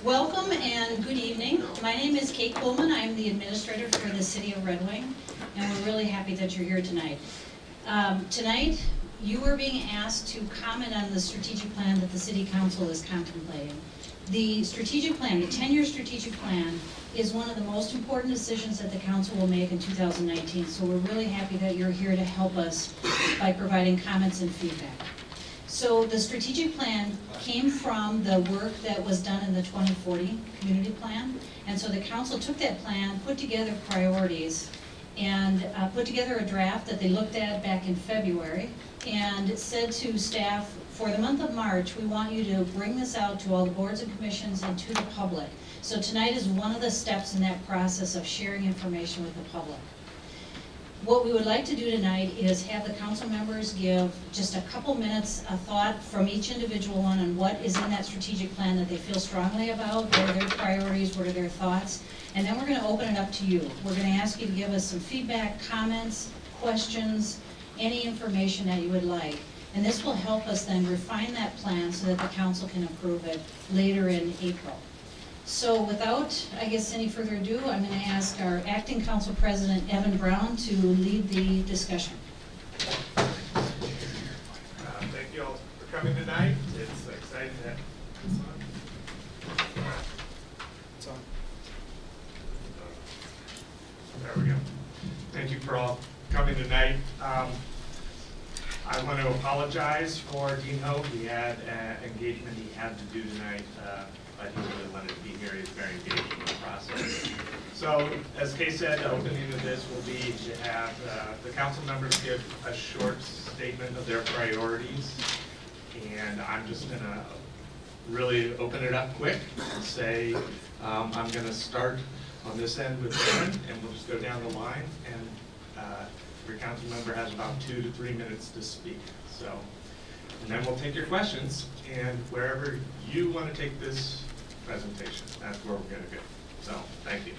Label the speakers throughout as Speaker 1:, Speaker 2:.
Speaker 1: Welcome and good evening. My name is Kate Coleman. I am the administrator for the City of Red Wing, and we're really happy that you're here tonight. Tonight, you are being asked to comment on the strategic plan that the City Council is contemplating. The strategic plan, the 10-year strategic plan, is one of the most important decisions that the Council will make in 2019, so we're really happy that you're here to help us by providing comments and feedback. So the strategic plan came from the work that was done in the 2040 community plan, and so the Council took that plan, put together priorities, and put together a draft that they looked at back in February, and said to staff, for the month of March, we want you to bring this out to all the boards and commissions and to the public. So tonight is one of the steps in that process of sharing information with the public. What we would like to do tonight is have the council members give just a couple minutes of thought from each individual one on what is in that strategic plan that they feel strongly about, what are their priorities, what are their thoughts, and then we're going to open it up to you. We're going to ask you to give us some feedback, comments, questions, any information that you would like. And this will help us then refine that plan so that the council can approve it later in April. So without, I guess, any further ado, I'm going to ask our acting council president, Evan Brown, to lead the discussion.
Speaker 2: Thank you all for coming tonight. It's exciting to have this on. It's on. There we go. Thank you for all coming tonight. I want to apologize for Dean Ho. He had an engagement he had to do tonight, but he really wanted to be here. He's very engaged in the process. So, as Kay said, the opening of this will be to have the council members give a short statement of their priorities. And I'm just going to really open it up quick and say, I'm going to start on this end with Aaron, and we'll just go down the line. And your council member has about 2 to 3 minutes to speak. So, and then we'll take your questions, and wherever you want to take this presentation, that's where we're going to go. So, thank you.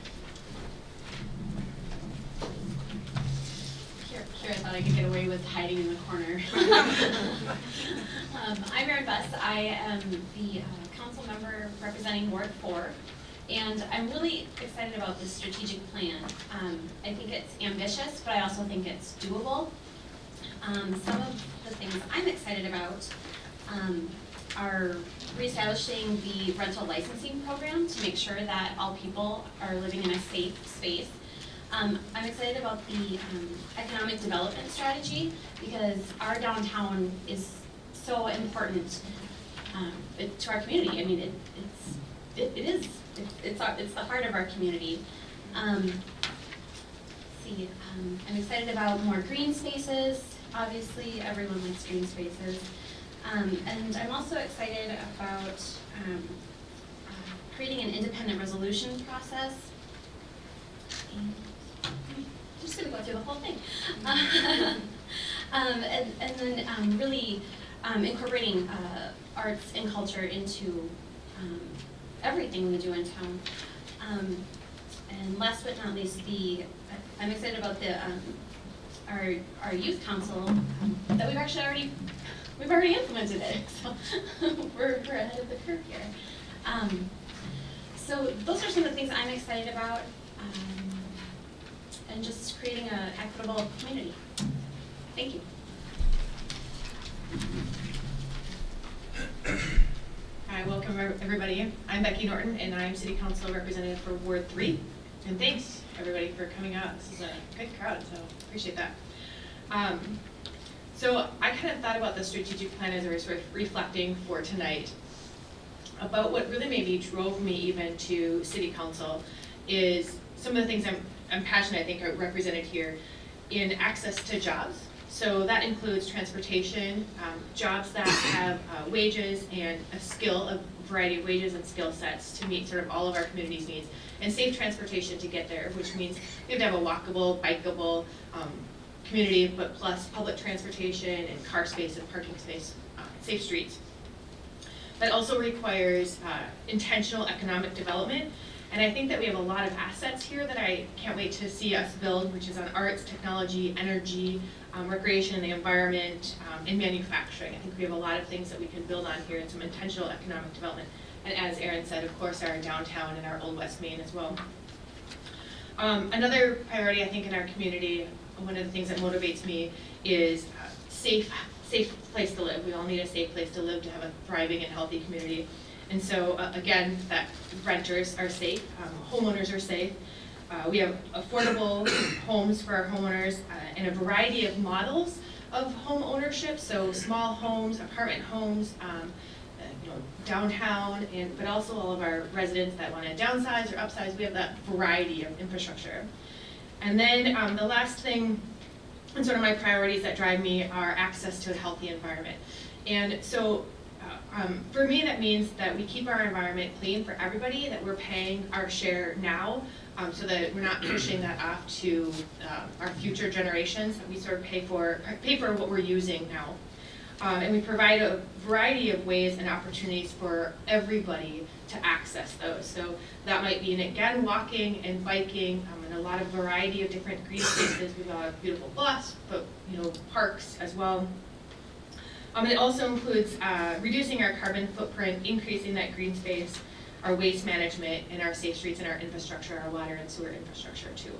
Speaker 3: Sure, I thought I could get away with hiding in the corner. I'm Erin Buss. I am the council member representing Ward 4. And I'm really excited about this strategic plan. I think it's ambitious, but I also think it's doable. Some of the things I'm excited about are reestablishing the rental licensing program to make sure that all people are living in a safe space. I'm excited about the economic development strategy because our downtown is so important to our community. I mean, it's the heart of our community. I'm excited about more green spaces. Obviously, everyone likes green spaces. And I'm also excited about creating an independent resolution process. And I'm just going to go through the whole thing. And then really incorporating arts and culture into everything we do in town. And last but not least, I'm excited about our youth council that we've already implemented it, so we're ahead of the curve here. So those are some of the things I'm excited about, and just creating an equitable community. Thank you.
Speaker 4: Hi, welcome everybody. I'm Becky Norton, and I'm City Council Representative for Ward 3. And thanks everybody for coming out. This is a good crowd, so appreciate that. So I kind of thought about the strategic plan as I was sort of reflecting for tonight about what really maybe drove me even to City Council is some of the things I'm passionate, I think, are represented here in access to jobs. So that includes transportation, jobs that have wages and a variety of wages and skill sets to meet sort of all of our community's needs, and safe transportation to get there, which means we have to have a walkable, bikeable community, but plus public transportation and car space and parking space, safe streets. That also requires intentional economic development. And I think that we have a lot of assets here that I can't wait to see us build, which is on arts, technology, energy, recreation and the environment, and manufacturing. I think we have a lot of things that we can build on here and some intentional economic development. and as Erin said, of course, our downtown and our Old West Main as well. Another priority, I think, in our community, one of the things that motivates me is safe place to live. We all need a safe place to live to have a thriving and healthy community. And so, again, that renters are safe, homeowners are safe. We have affordable homes for our homeowners and a variety of models of home ownership, so small homes, apartment homes, downtown, but also all of our residents that want to downsize or upsize. We have that variety of infrastructure. And then the last thing, and sort of my priorities that drive me, are access to a healthy environment. And so for me, that means that we keep our environment clean for everybody, that we're paying our share now, so that we're not pushing that off to our future generations, that we sort of pay for what we're using now. And we provide a variety of ways and opportunities for everybody to access those. So that might be, again, walking and biking, and a lot of variety of different green spaces. We've got a beautiful bluffs, but parks as well. It also includes reducing our carbon footprint, increasing that green space, our waste management, and our safe streets and our infrastructure, our water and sewer infrastructure too.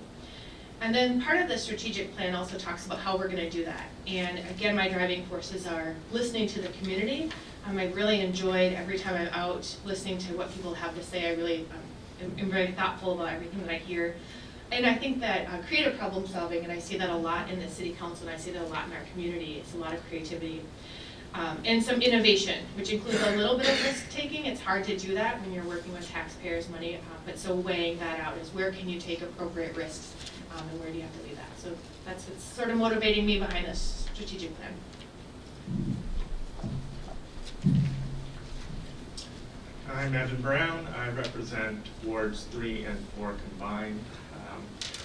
Speaker 4: And then part of the strategic plan also talks about how we're going to do that. And again, my driving forces are listening to the community. I really enjoyed every time I'm out listening to what people have to say. I really am very thoughtful about everything that I hear. And I think that creative problem solving, and I see that a lot in the city council, and I see that a lot in our community. It's a lot of creativity. And some innovation, which includes a little bit of risk taking. It's hard to do that when you're working with taxpayers' money, but so weighing that out is where can you take appropriate risks, and where do you have to leave that. So that's what's sort of motivating me behind this strategic plan.
Speaker 2: I'm Evan Brown. I represent wards 3 and 4 combined.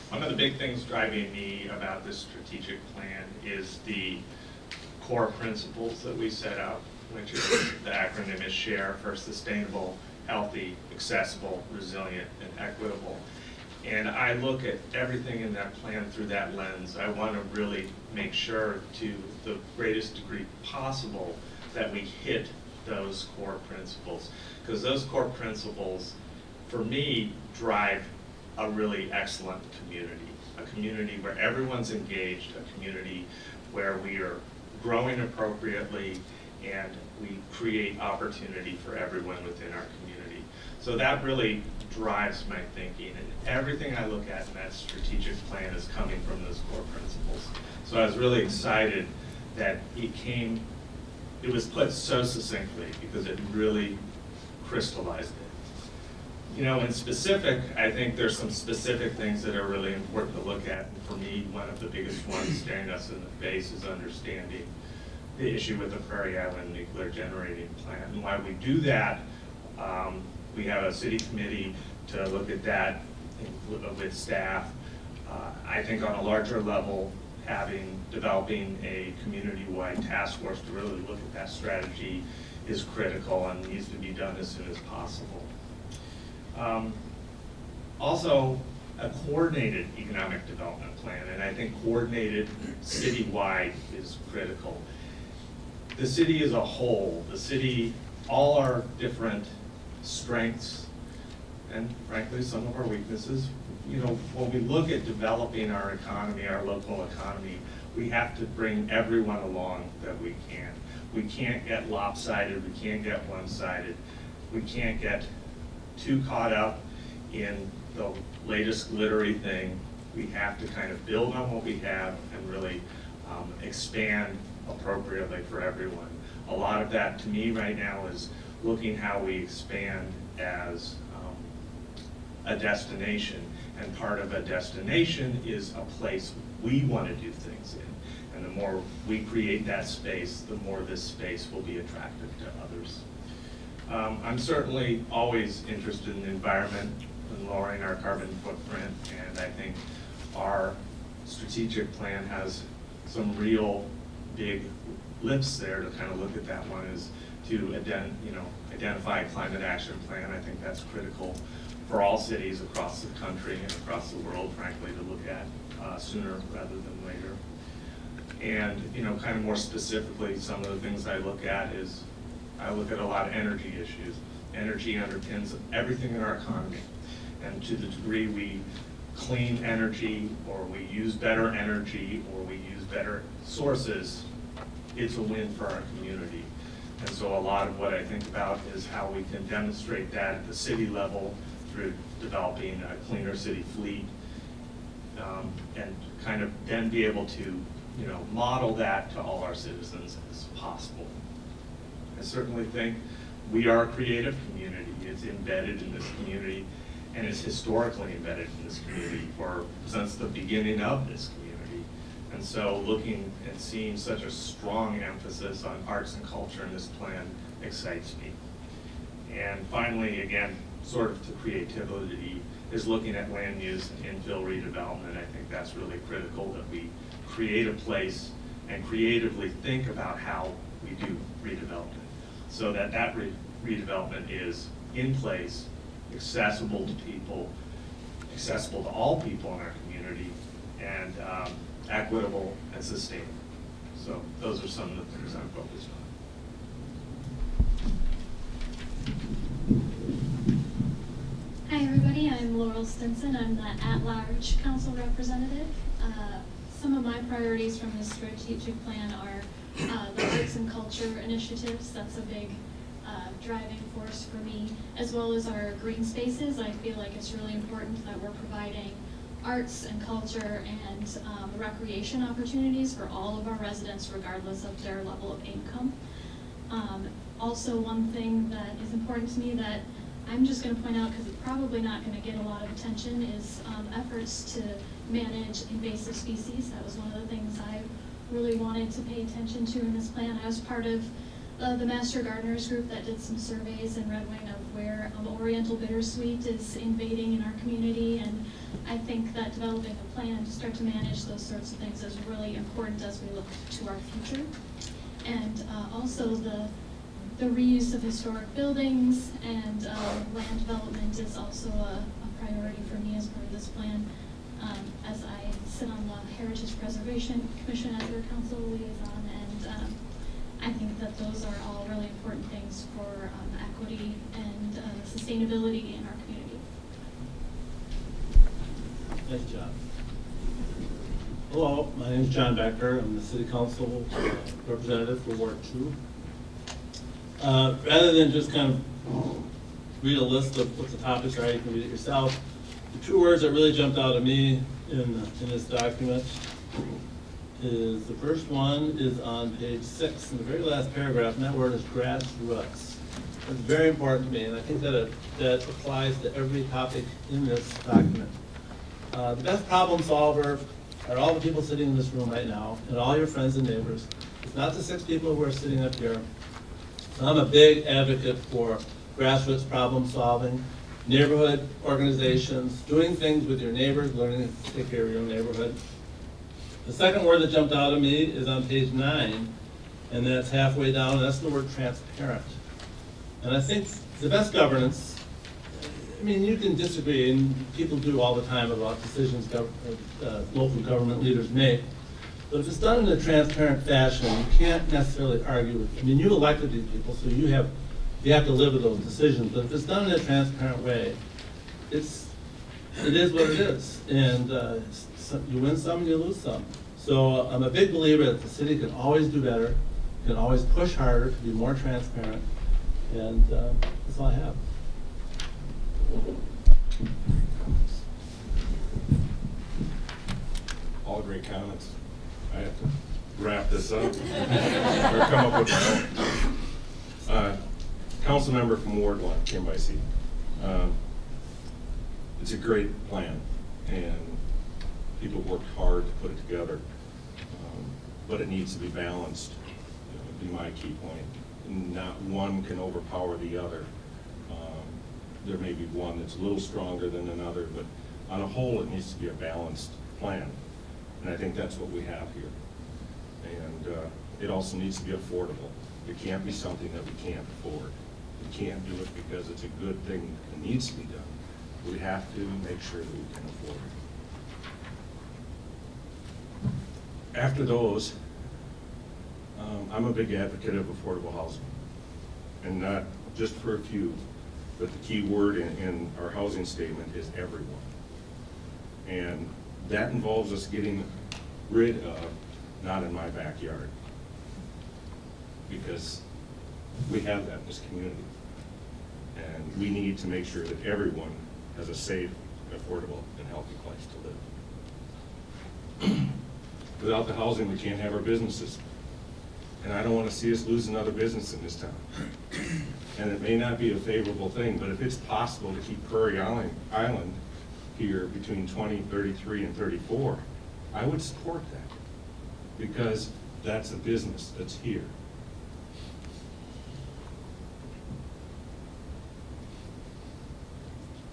Speaker 2: One of the big things driving me about this strategic plan is the core principles that we set up, which is the acronym is SHARE, for sustainable, healthy, accessible, resilient, and equitable. And I look at everything in that plan through that lens. I want to really make sure to the greatest degree possible that we hit those core principles. Because those core principles, for me, drive a really excellent a community where everyone's engaged, a community where we are growing appropriately, and we create opportunity for everyone within our community. So that really drives my thinking, and everything I look at in that strategic plan is coming from those core principles. So I was really excited that it was put so succinctly, because it really crystallized it. In specific, I think there's some specific things that are really important to look at. And for me, one of the biggest ones staring us in the face is understanding the issue with the Prairie Island nuclear generating plant. And while we do that, we have a city committee to look at that with staff. I think on a larger level, developing a community-wide task force to really look at that strategy is critical and needs to be done as soon as possible. Also, a coordinated economic development plan, and I think coordinated citywide is critical. The city as a whole, all our different strengths and frankly some of our weaknesses, when we look at developing our economy, our local economy, we have to bring everyone along that we can. We can't get lopsided, we can't get one-sided, we can't get too caught up in the latest glittery thing. We have to kind of build on what we have and really expand appropriately for everyone. A lot of that to me right now is looking how we expand as a destination, and part of a destination is a place we want to do things in, and the more we create that space, the more this space will be attractive to others. I'm certainly always interested in the environment and lowering our carbon footprint, and I think our strategic plan has some real big lifts there to kind of look at that. One is to identify a climate action plan. I think that's critical for all cities across the country and across the world, frankly, to look at sooner rather than later. And kind of more specifically, some of the things I look at is I look at a lot of energy issues. Energy underpins everything in our economy. And to the degree we clean energy, or we use better energy, or we use better sources, it's a win for our community. And so a lot of what I think about is how we can demonstrate that at the city level through developing a cleaner city fleet, and kind of then be able to, model that to all our citizens as possible. I certainly think we are a creative community. It's embedded in this community, and it's historically embedded in this community since the beginning of this community. And so looking and seeing such a strong emphasis on arts and culture in this plan excites me. And finally, again, sort of to creativity, is looking at land use and infill redevelopment. I think that's really critical, that we create a place and creatively think about how we do redevelopment, so that redevelopment is in place, accessible to people, accessible to all people in our community, and equitable and sustainable. So those are some of the things I'm focused on.
Speaker 5: Hi everybody, I'm Laurel Stinson. I'm the at-large council representative. Some of my priorities from the strategic plan are the arts and culture initiatives. That's a big driving force for me, as well as our green spaces. I feel like it's really important that we're providing arts and culture and recreation opportunities for all of our residents, regardless of their level of income. Also, one thing that is important to me that I'm just going to point out, because it's probably not going to get a lot of attention, is efforts to manage invasive species. That was one of the things I really wanted to pay attention to in this plan. I was part of the Master Gardeners group that did some surveys in Red Wing of where Oriental bittersweet is invading in our community, and I think that developing a plan to start to manage those sorts of things is really important as we look to our future. And also the reuse of historic buildings and land development is also a priority for me as part of this plan. As I sit on the Heritage Preservation Commission as their council liaison, and I think that those are all really important things for equity and sustainability in our community.
Speaker 6: Thanks, John. Hello, my name is John Becker. I'm the City Council representative for Ward 2. Rather than just kind of read a list of what the topics are, you can read it yourself. The two words that really jumped out at me in this document is, the first one is on page 6 in the very last paragraph, and that word is grassroots. It's very important to me, and I think that that applies to every topic in this document. The best problem solver are all the people sitting in this room right now, and all your friends and neighbors. It's not the 6 people who are sitting up here. So I'm a big advocate for grassroots problem solving, neighborhood organizations, doing things with your neighbors, learning to take care of your own neighborhood. The second word that jumped out at me is on page 9, and that's halfway down, and that's the word transparent. And I think the best governance, I mean, you can disagree, and people do all the time about decisions local government leaders make, but if it's done in a transparent fashion, you can't necessarily argue with, I mean, you elected these people, so you have to live with those decisions, but if it's done in a transparent way, it is what it is, and you win some and you lose some. So I'm a big believer that the city can always do better, can always push harder to be more transparent, and that's all I have.
Speaker 7: All great comments. I have to wrap this up or come up with my own. Council member from Ward 1, Kim Bicey. It's a great plan, and people worked hard to put it together, but it needs to be balanced, would be my key point. Not one can overpower the other. There may be one that's a little stronger than another, but on a whole, it needs to be a balanced plan. And I think that's what we have here. And it also needs to be affordable. It can't be something that we can't afford. We can't do it because it's a good thing that needs to be done. We have to make sure that we can afford it. After those, I'm a big advocate of affordable housing. And not just for a few, but the key word in our housing statement is everyone. And that involves us getting rid of not in my backyard, because we have that in this community. And we need to make sure that everyone has a safe, affordable, and healthy place to live. Without the housing, we can't have our businesses. And I don't want to see us lose another business in this town. And it may not be a favorable thing, but if it's possible to keep Prairie Island here between 2033 and 34, I would support that, because that's a business that's here.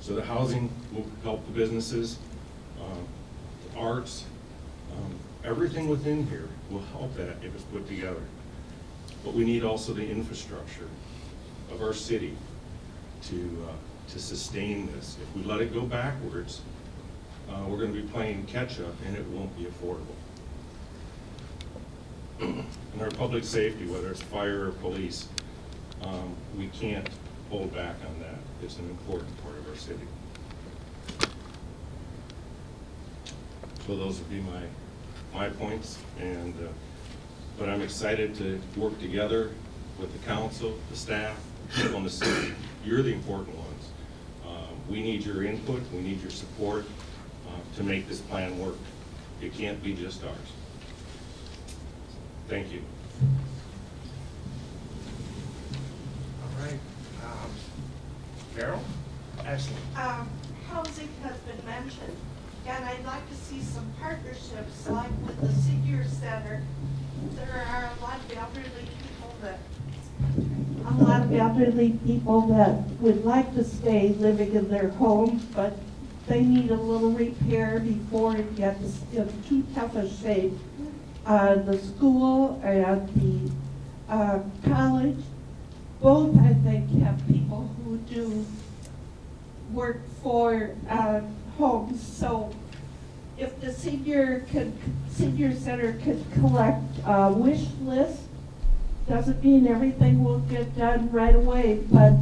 Speaker 7: So the housing will help the businesses, the arts, everything within here will help that if it's put together. But we need also the infrastructure of our city to sustain this. If we let it go backwards, we're going to be playing catch-up, and it won't be affordable. And our public safety, whether it's fire or police, we can't hold back on that. It's an important part of our city. So those would be my points, and but I'm excited to work together with the council, the staff, people in the city. You're the important ones. We need your input, we need your support to make this plan work. It can't be just ours. Thank you.
Speaker 2: All right. Carol? Ashley?
Speaker 8: Housing has been mentioned, and I'd like to see some partnerships like with the senior center. There are a lot of elderly people that would like to stay living in their homes, but they need a little repair before it gets in too tough a shape. The school and the college, both I think have people who do work for homes. So if the senior center could collect a wish list, doesn't mean everything will get done right away, but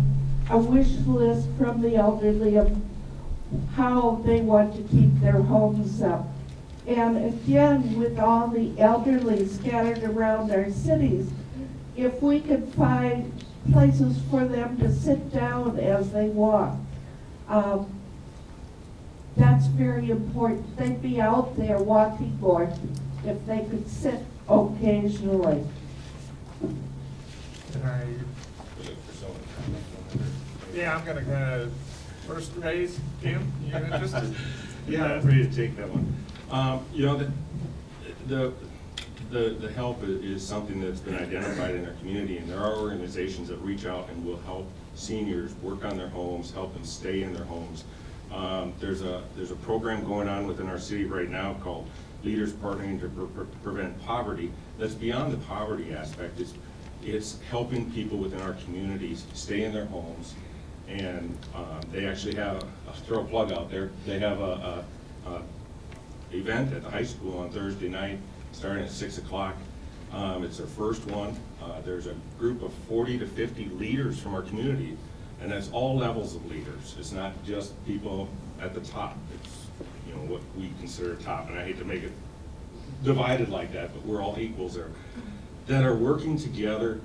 Speaker 8: a wish list from the elderly of how they want to keep their homes up. And again, with all the elderly scattered around our cities, if we could find places for them to sit down as they walk, that's very important. They'd be out there walking more if they could sit occasionally.
Speaker 2: Can I? Yeah, I'm gonna kind of first raise. Kim, you interested?
Speaker 7: Yeah, I'm ready to take that one. You know, the help is something that's been identified in our community, and there are organizations that reach out and will help seniors work on their homes, help them stay in their homes. There's a program going on within our city right now called Leaders Partnering to Prevent Poverty. That's beyond the poverty aspect. It's helping people within our communities stay in their homes, and they actually have, I'll throw a plug out there, they have a event at the high school on Thursday night, starting at 6 o'clock. It's their first one. There's a group of 40 to 50 leaders from our community, and that's all levels of leaders. It's not just people at the top. It's, you know, what we consider top, and I hate to make it divided like that, but we're all equals there, that are working together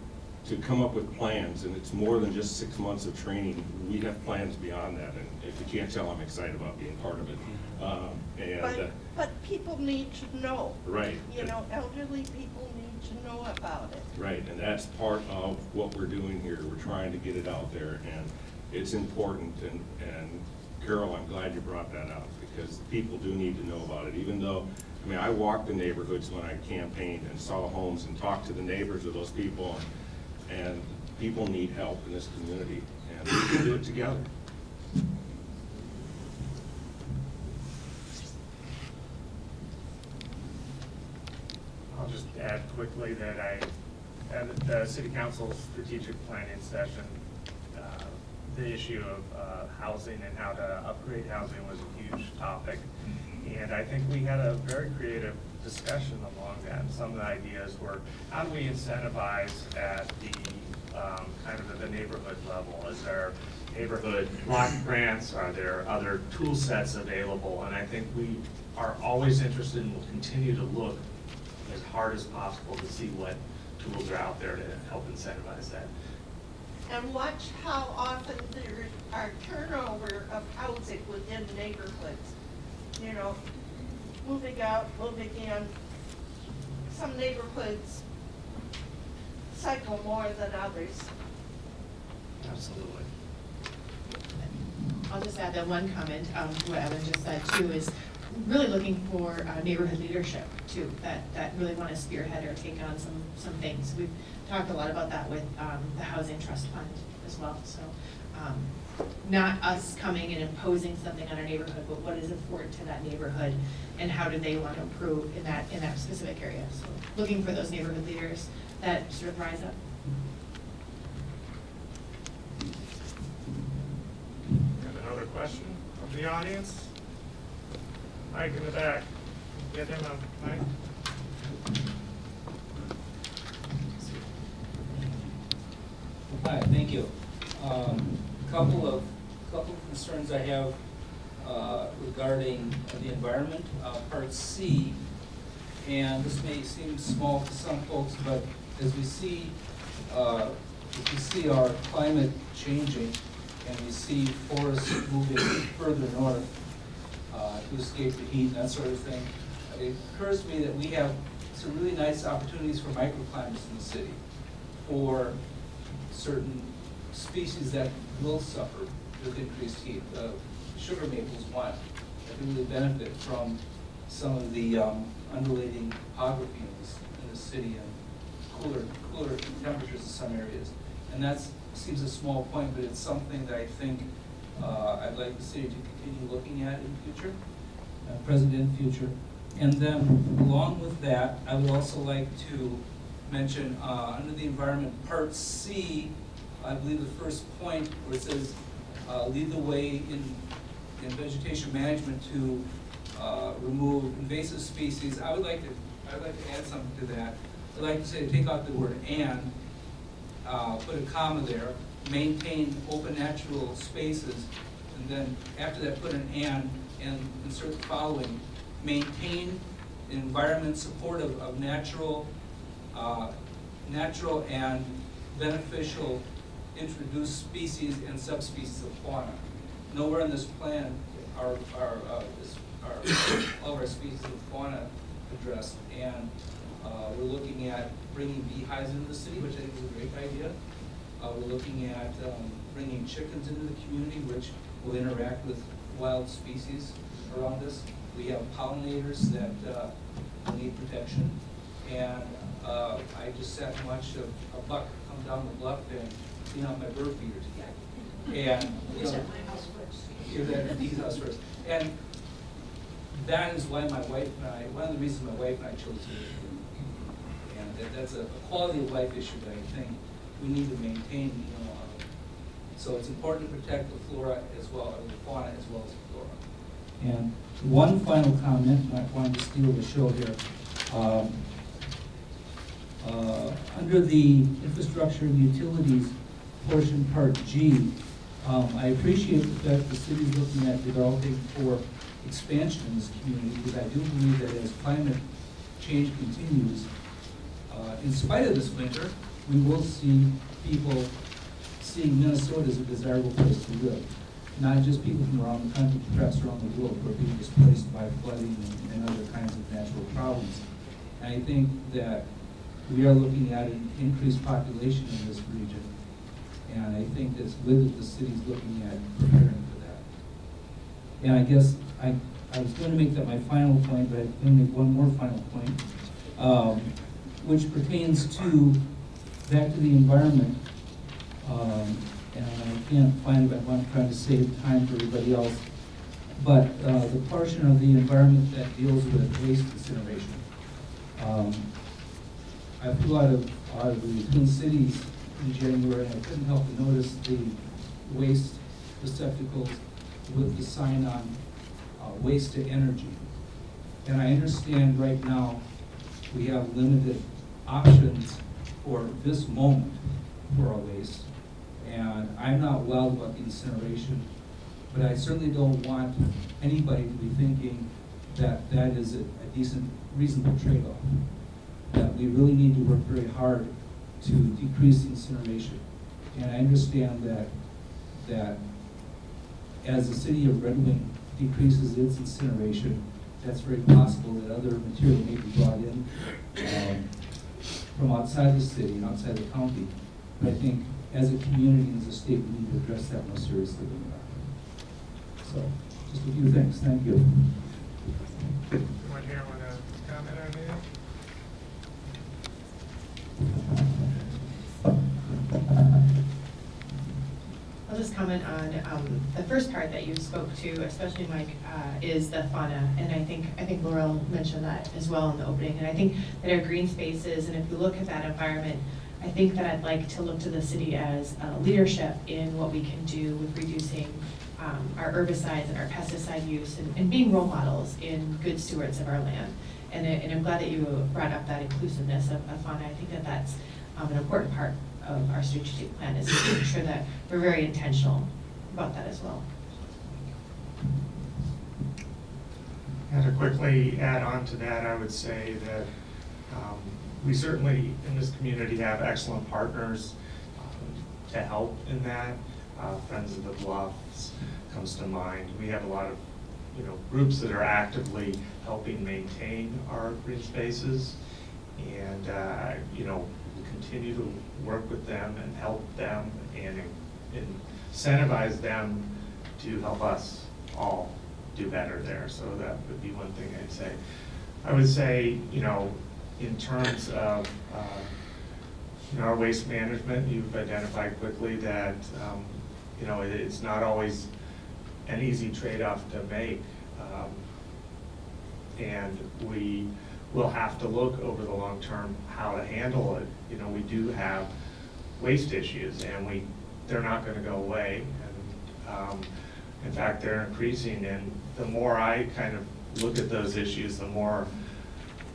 Speaker 7: to come up with plans, and it's more than just 6 months of training. We have plans beyond that, and if you can't tell, I'm excited about being part of it.
Speaker 8: But people need to know.
Speaker 7: Right.
Speaker 8: You know, elderly people need to know about it.
Speaker 7: Right, and that's part of what we're doing here. We're trying to get it out there, and it's important. And Carol, I'm glad you brought that up, because people do need to know about it. Even though, I mean, I walked the neighborhoods when I campaigned and saw homes and talked to the neighbors of those people, and people need help in this community, and we can do it together.
Speaker 2: I'll just add quickly that at the city council strategic planning session, the issue of housing and how to upgrade housing was a huge topic. And I think we had a very creative discussion along that. Some of the ideas were, how do we incentivize at the kind of at the neighborhood level? Is there neighborhood block grants? Are there other tool sets available? And I think we are always interested and will continue to look as hard as possible to see what tools are out there to help incentivize that.
Speaker 8: And watch how often there are turnover of housing within neighborhoods. You know, moving out, moving in. Some neighborhoods cycle more than others.
Speaker 2: Absolutely.
Speaker 4: I'll just add that one comment, what Evan just said too, is really looking for neighborhood leadership too, that really want to spearhead or take on some things. We've talked a lot about that with the Housing Trust Fund as well, so not us coming and imposing something on our neighborhood, but what is important to that neighborhood and how do they want to improve in that specific area. So looking for those neighborhood leaders that sort of rise up.
Speaker 2: Got another question from the audience? Mike in the back. Get him a mic.
Speaker 9: Hi, thank you. Couple of concerns I have regarding the environment, part C, and this may seem small to some folks, but as we see, our climate changing and we see forests moving further north to escape the heat and that sort of thing, it occurs to me that we have some really nice opportunities for microclimates in the city for certain species that will suffer with increased heat. Sugar maples one that can really benefit from some of the undulating topography in the city and cooler temperatures in some areas. And that seems a small point, but it's something that I think I'd like the city to continue looking at in the future, present and future. And then along with that, I would also like to mention under the environment part C, I believe the first point where it says lead the way in vegetation management to remove invasive species. I would like to add something to that. I'd like to say take out the word and, put a comma there, maintain open natural spaces, and then after that put an and insert the following: maintain an environment supportive of natural and beneficial introduced species and subspecies of fauna. Nowhere in this plan are all of our species of fauna addressed, and we're looking at bringing beehives into the city, which I think is a great idea. We're looking at bringing chickens into the community, which will interact with wild species around us. We have pollinators that need protection, and I just sat and watched a buck come down the bluff and clean out my bird feeders. And give that to these house first. And that is why my wife and I, one of the reasons my wife and I chose to live here. And that's a quality of life issue that I think we need to maintain. So it's important to protect the flora as well, or the fauna as well as the flora. And one final comment, and I wanted to steal the show here. Under the infrastructure and utilities portion, part G, I appreciate the fact the city is looking at developing for expansion in this community, because I do believe that as climate change continues, in spite of this winter, we will see people seeing Minnesota as a desirable place to live. Not just people from around the country, perhaps around the world, who are being displaced by flooding and other kinds of natural problems. And I think that we are looking at an increased population in this region. And I think it's good that the city's looking at preparing for that. And I guess I was going to make that my final point, but I'm going to make one more final point, which pertains to, back to the environment. And I can't find it, I'm trying to save time for everybody else. But the portion of the environment that deals with waste incineration. I flew out of the Twin Cities in January, and I couldn't help but notice the waste receptacles with the sign on waste to energy. And I understand right now we have limited options for this moment, for our waste. And I'm not wild about the incineration, but I certainly don't want anybody to be thinking that that is a decent, reasonable trade-off. That we really need to work very hard to decrease the incineration. And I understand that as the city of Red Wing decreases its incineration, that's very possible that other material may be brought in from outside the city and outside the county. But I think as a community and as a state, we need to address that more seriously than we are. So, just a few things. Thank you.
Speaker 2: Anyone here want to comment on anything?
Speaker 4: I'll just comment on the first part that you spoke to, especially Mike, is the fauna. And I think Laurel mentioned that as well in the opening. And I think that our green spaces, and if you look at that environment, I think that I'd like to look to the city as leadership in what we can do with reducing our herbicides and our pesticide use and being role models in good stewards of our land. And I'm glad that you brought up that inclusiveness of fauna. I think that that's an important part of our strategic plan, is to make sure that we're very intentional about that as well.
Speaker 2: And to quickly add on to that, I would say that we certainly in this community have excellent partners to help in that. Friends of the Bluffs comes to mind. We have a lot of groups that are actively helping maintain our green spaces, and we continue to work with them and help them and incentivize them to help us all do better there. So that would be one thing I'd say. I would say, in terms of our waste management, you've identified quickly that it's not always an easy trade-off to make, and we will have to look over the long term how to handle it. We do have waste issues, and they're not going to go away, and in fact they're increasing. And the more I kind of look at those issues, the more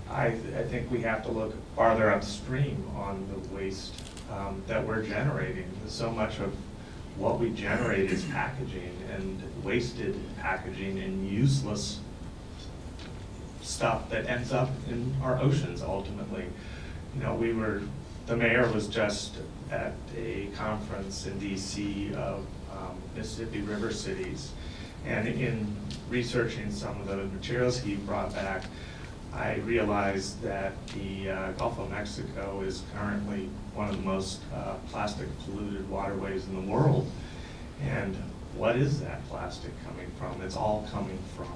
Speaker 2: I think we have to look farther upstream on the waste that we're generating. So much of what we generate is packaging, and wasted packaging, and useless stuff that ends up in our oceans ultimately. The mayor was just at a conference in DC of Mississippi River cities, and in researching some of the materials he brought back, I realized that the Gulf of Mexico is currently one of the most plastic polluted waterways in the world. And what is that plastic coming from? It's all coming from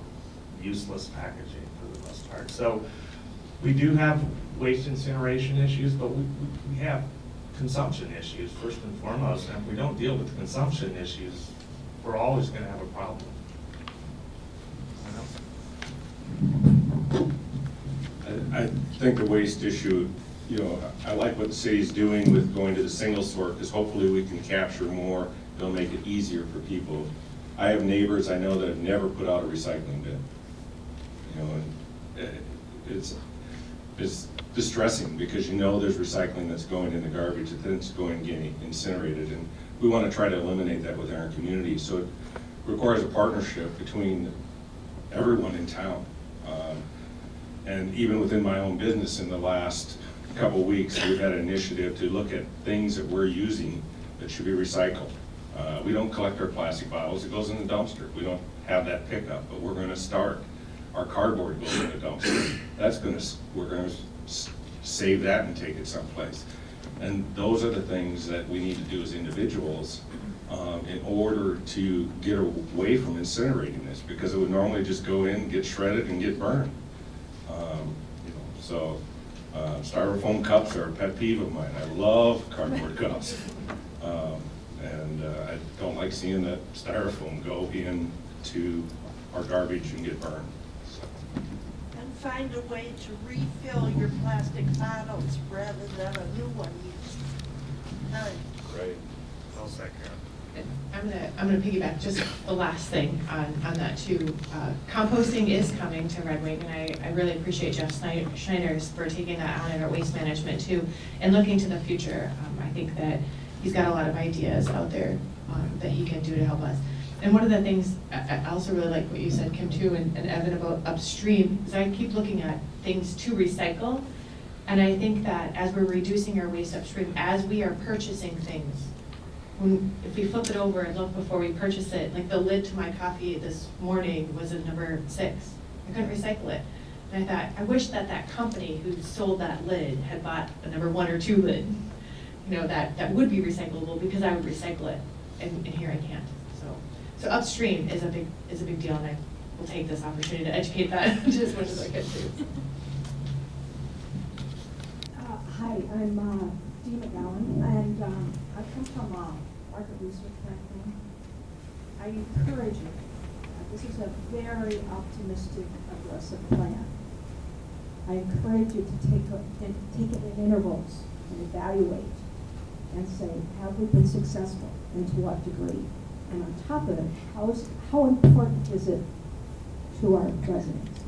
Speaker 2: useless packaging for the most part. So we do have waste incineration issues, but we have consumption issues first and foremost. And if we don't deal with the consumption issues, we're always going to have a problem.
Speaker 7: I think the waste issue, I like what the city's doing with going to the single sort, because hopefully we can capture more. It'll make it easier for people. I have neighbors I know that have never put out a recycling bin. And it's distressing, because there's recycling that's going in the garbage, that then it's going and getting incinerated, and we want to try to eliminate that within our community. So it requires a partnership between everyone in town. And even within my own business, in the last couple of weeks, we've had an initiative to look at things that we're using that should be recycled. We don't collect our plastic bottles, it goes in the dumpster. We don't have that pickup, but we're going to start. Our cardboard goes in the dumpster. We're going to save that and take it someplace. And those are the things that we need to do as individuals in order to get away from incinerating this, because it would normally just go in, get shredded, and get burned. Styrofoam cups are a pet peeve of mine. I love cardboard cups. And I don't like seeing that styrofoam go into our garbage and get burned.
Speaker 8: And find a way to refill your plastic bottles rather than a new one used.
Speaker 7: Great.
Speaker 2: I'll second.
Speaker 4: I'm gonna piggyback just the last thing on that too. Composting is coming to Red Wing, and I really appreciate Jeff Schneider's for taking that on in our waste management too, and looking to the future. I think that he's got a lot of ideas out there that he can do to help us. And one of the things, I also really like what you said, Kim, too, and Evan, about upstream, is I keep looking at things to recycle. And I think that as we're reducing our waste upstream, as we are purchasing things, if we flip it over and look before we purchase it, like the lid to my coffee this morning was a number 6. I couldn't recycle it. And I thought, I wish that that company who sold that lid had bought a number 1 or 2 lid, you know, that would be recyclable, because I would recycle it, and here I can't. So upstream is a big deal, and I will take this opportunity to educate that just as much as I can too.
Speaker 10: Hi, I'm Dee McGowan, and I come from a market research background. I encourage you, this is a very optimistic, aggressive plan. I encourage you to take it in intervals and evaluate and say, have we been successful and to what degree? And on top of it, how important is it to our residents?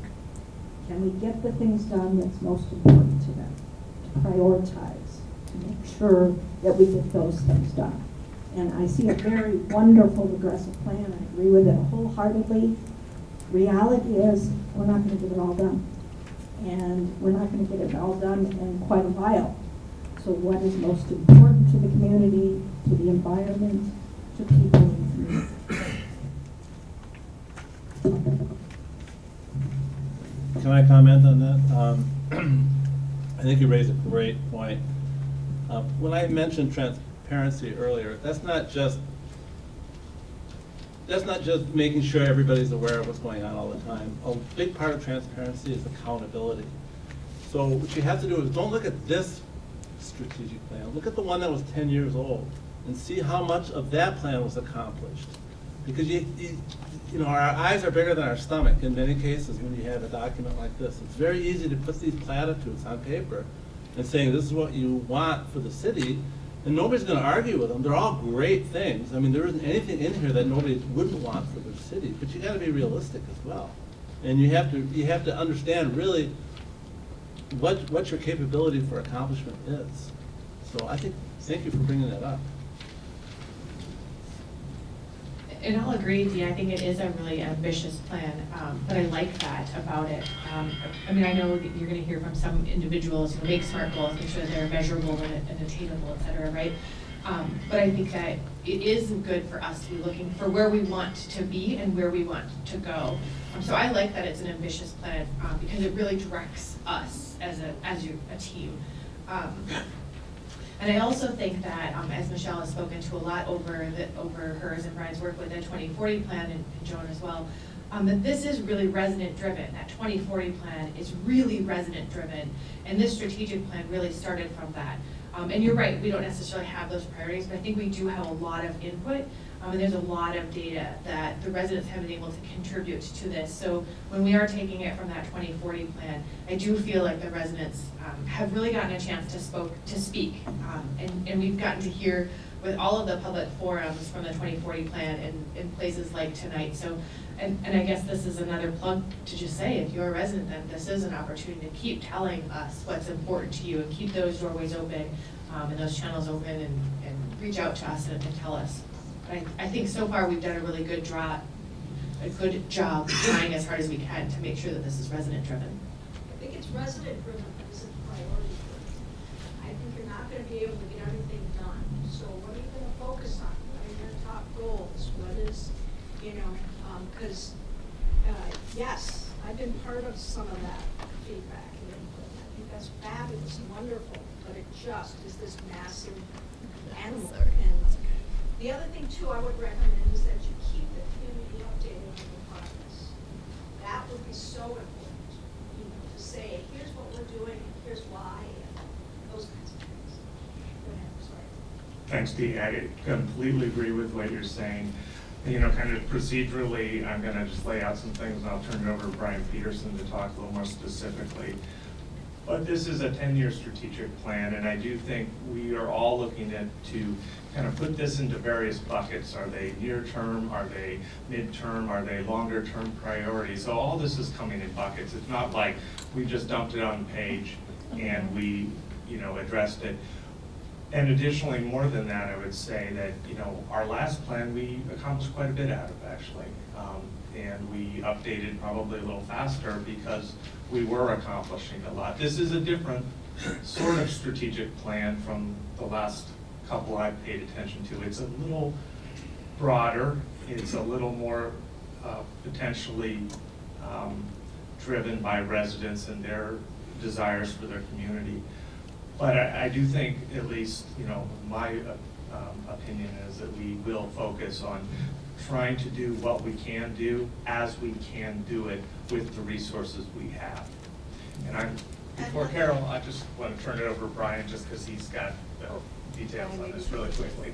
Speaker 10: Can we get the things done that's most important to them? To prioritize, to make sure that we get those things done. And I see a very wonderful, aggressive plan. I agree with it wholeheartedly. Reality is, we're not going to get it all done. And we're not going to get it all done in quite a while. So what is most important to the community, to the environment, to people in the community?
Speaker 6: Can I comment on that? I think you raised a great point. When I mentioned transparency earlier, that's not just making sure everybody's aware of what's going on all the time. A big part of transparency is accountability. So what you have to do is don't look at this strategic plan. Look at the one that was 10 years old and see how much of that plan was accomplished. Because you know, our eyes are bigger than our stomach in many cases when you have a document like this. It's very easy to put these platitudes on paper and saying this is what you want for the city, and nobody's going to argue with them. They're all great things. I mean, there isn't anything in here that nobody wouldn't want for their city, but you got to be realistic as well. And you have to understand really what your capability for accomplishment is. So I think, thank you for bringing that up.
Speaker 4: And I'll agree, Dee, I think it is a really ambitious plan, but I like that about it. I mean, I know that you're gonna hear from some individuals who make smart goals, make sure they're measurable and attainable, et cetera, right? But I think that it is good for us to be looking for where we want to be and where we want to go. So I like that it's an ambitious plan, because it really directs us as a team. And I also think that, as Michelle has spoken to a lot over hers and Brian's work with the 2040 plan, and Joan as well, that this is really resident driven. That 2040 plan is really resident driven, and this strategic plan really started from that. And you're right, we don't necessarily have those priorities, but I think we do have a lot of input, and there's a lot of data that the residents have been able to contribute to this. So when we are taking it from that 2040 plan, I do feel like the residents have really gotten a chance to speak. And we've gotten to hear with all of the public forums from the 2040 plan in places like tonight. So, and I guess this is another plug to just say, if you're a resident, then this is an opportunity to keep telling us what's important to you and keep those doorways open and those channels open and reach out to us and tell us. But I think so far we've done a really good job trying as hard as we can to make sure that this is resident driven.
Speaker 11: I think it's resident driven, but it's a priority driven. I think you're not going to be able to get everything done. So what are you going to focus on? What are your top goals? What is, because yes, I've been part of some of that feedback and input. I think that's fabulous and wonderful, but it just is this massive animal. And the other thing too I would recommend is that you keep the community updated on the progress. That would be so important, to say, here's what we're doing, and here's why, and those kinds of things. Go ahead, sorry.
Speaker 2: Thanks, Dee. I completely agree with what you're saying. Kind of procedurally, I'm going to just lay out some things, and I'll turn it over to Brian Peterson to talk a little more specifically. But this is a 10-year strategic plan, and I do think we are all looking to kind of put this into various buckets. Are they near-term? Are they mid-term? Are they longer-term priorities? So all this is coming in buckets. It's not like we just dumped it on the page and we, addressed it. And additionally, more than that, I would say that, you know, our last plan, we accomplished quite a bit out of, actually. And we updated probably a little faster because we were accomplishing a lot. This is a different sort of strategic plan from the last couple I've paid attention to. It's a little broader, it's a little more potentially driven by residents and their desires for their community. But I do think, at least, you know, my opinion is that we will focus on trying to do what we can do as we can do it with the resources we have. And before Carol, I just want to turn it over to Brian, just because he's got the details on this really quickly.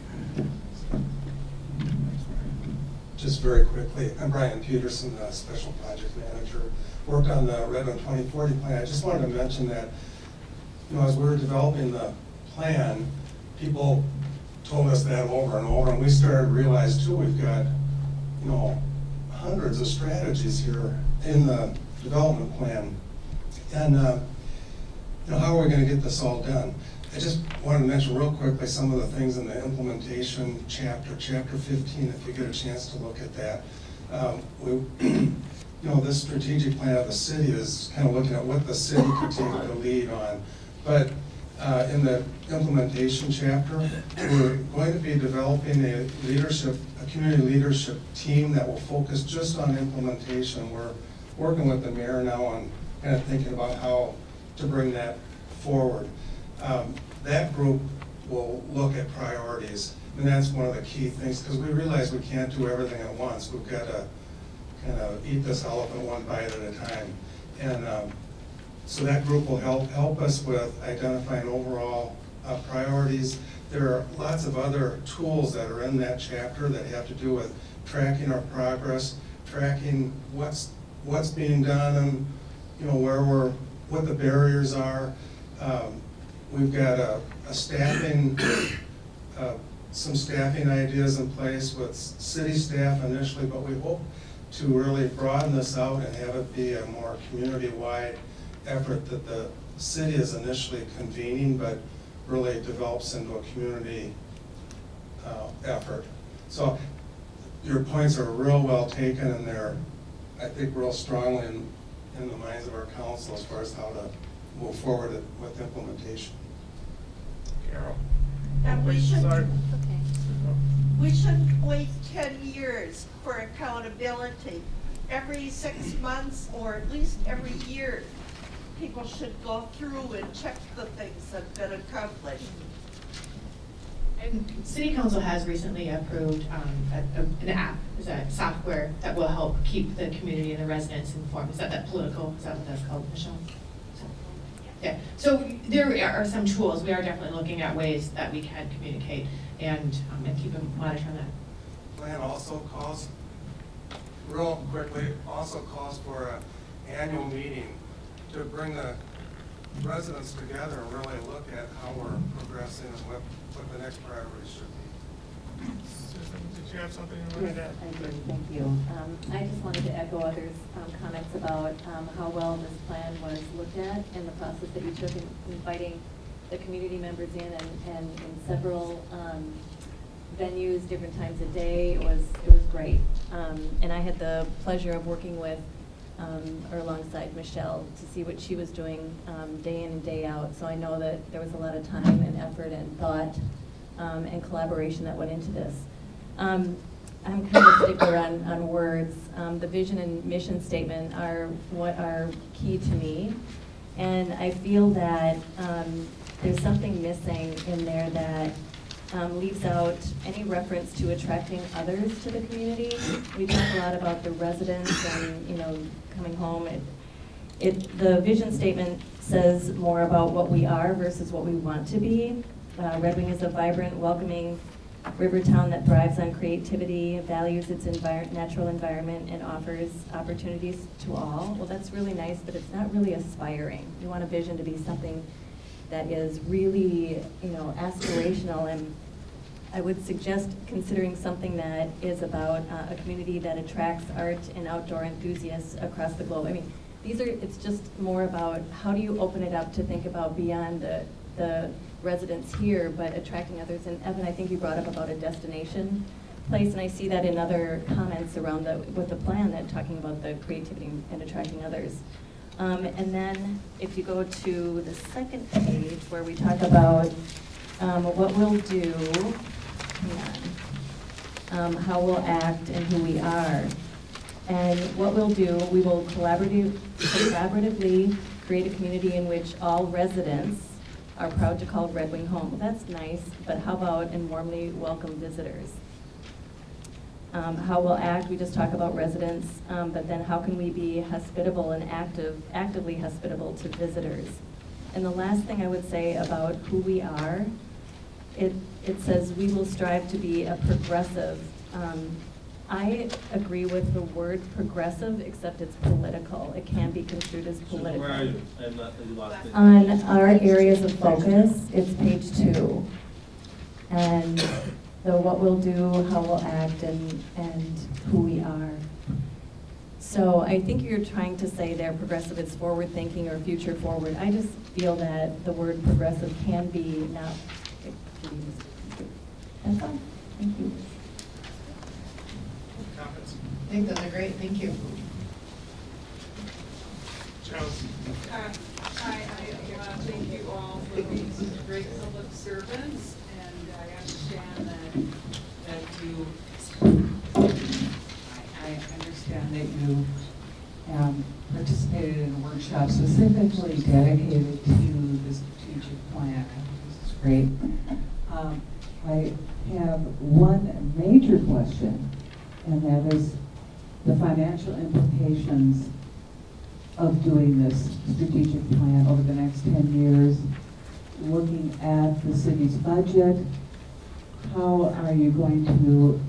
Speaker 12: Just very quickly, I'm Brian Peterson, Special Project Manager. Worked on the Redwood 2040 plan. I just wanted to mention that, you know, as we were developing the plan, people told us that over and over, and we started to realize too, we've got, you know, hundreds of strategies here in the development plan. And, you know, how are we going to get this all done? I just wanted to mention real quickly some of the things in the implementation chapter 15, if you get a chance to look at that. You know, this strategic plan of the city is kind of looking at what the city could take the lead on. But in the implementation chapter, we're going to be developing a community leadership team that will focus just on implementation. We're working with the mayor now on kind of thinking about how to bring that forward. That group will look at priorities, and that's one of the key things, because we realize we can't do everything at once. We've got to kind of eat this elephant one bite at a time. And so that group will help us with identifying overall priorities. There are lots of other tools that are in that chapter that have to do with tracking our progress, tracking what's being done, and you know what the barriers are. We've got some staffing ideas in place with city staff initially, but we hope to really broaden this out and have it be a more community-wide effort that the city is initially convening, but really develops into a community effort. So your points are real well taken, and they're, I think, real strongly in the minds of our council as far as how to move forward with implementation.
Speaker 2: Carol?
Speaker 8: And we
Speaker 2: Sorry.
Speaker 8: shouldn't wait 10 years for accountability. Every 6 months, or at least every year, people should go through and check the things that have been accomplished.
Speaker 4: And City Council has recently approved an app, is that software that will help keep the community and the residents informed. Is that political? Is that what that's called, Michelle? Yeah. So there are some tools. We are definitely looking at ways that we can communicate and keep monitoring that.
Speaker 12: Plan also calls, real quickly, for an annual meeting to bring the residents together and really look at how we're progressing and what the next priorities should be.
Speaker 2: Susan, did you have something you wanted to add?
Speaker 13: I do, thank you. I just wanted to echo others' comments about how well this plan was looked at and the process that you took in inviting the community members in and in several venues, different times of day. It was great. And I had the pleasure of working with or alongside Michelle to see what she was doing day in and day out. So I know that there was a lot of time and effort and thought and collaboration that went into this. I'm kind of a stickler on words. The vision and mission statement are what are key to me. And I feel that there's something missing in there that leaves out any reference to attracting others to the community. We talk a lot about the residents and, coming home. The vision statement says more about what we are versus what we want to be. Red Wing is a vibrant, welcoming river town that thrives on creativity, values its natural environment, and offers opportunities to all. Well, that's really nice, but it's not really aspiring. We want a vision to be something that is really, aspirational, and I would suggest considering something that is about a community that attracts art and outdoor enthusiasts across the globe. I mean, it's just more about how do you open it up to think about beyond the the residents here, but attracting others. And Evan, I think you brought up about a destination place, and I see that in other comments around with the plan, that talking about the creativity and attracting others. And then if you go to the second page where we talk about what we'll do, hang on, how we'll act and who we are. And what we'll do, we will collaboratively create a community in which all residents are proud to call Red Wing home. Well, that's nice, but how about and warmly welcome visitors? How we'll act, we just talk about residents, but then how can we be hospitable and actively hospitable to visitors? And the last thing I would say about who we are, it says we will strive to be a progressive. I agree with the word progressive, except it's political. It can be construed as political.
Speaker 6: Where are you? I'm not, you lost it.
Speaker 13: On our areas of focus, it's page 2. And so what we'll do, how we'll act, and who we are. So I think you're trying to say there progressive is forward thinking or future forward. I just feel that the word progressive can be not. That's all. Thank you.
Speaker 2: Comments?
Speaker 4: I think those are great, thank you.
Speaker 2: Jones?
Speaker 14: Hi, I want to thank you all for being such great public servants, and I understand that you, I understand that you participated in a workshop specifically dedicated to the strategic plan. I think this is great. I have one major question, and that is the financial implications of doing this strategic plan over the next 10 years, looking at the city's budget. How are you going to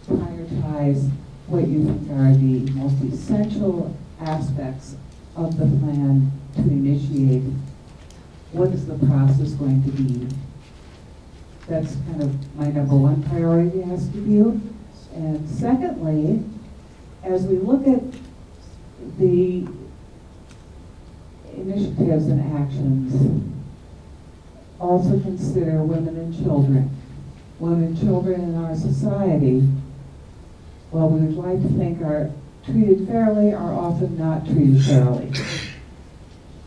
Speaker 14: prioritize what you think are the most essential aspects of the plan to initiate? What is the process going to be? That's kind of my number one priority to ask of you. And secondly, as we look at the initiatives and actions, also consider women and children. Women and children in our society, while we would like to think are treated fairly, are often not treated fairly.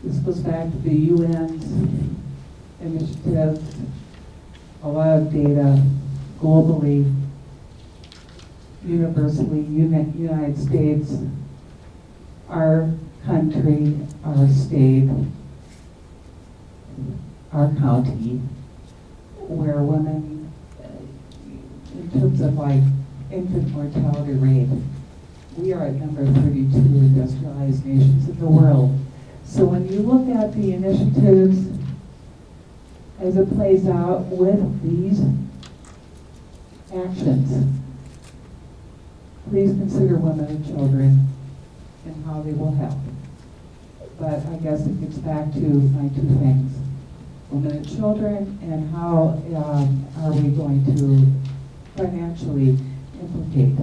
Speaker 14: This goes back to the UN's initiatives, a lot of data globally, universally, United States, our country, our state, our county, where women, in terms of like infant mortality rate, we are at number 32 industrialized nations in the world. So when you look at the initiatives as it plays out with these actions, please consider women and children and how they will help. But I guess it gets back to my two things, women and children, and how are we going to financially implicate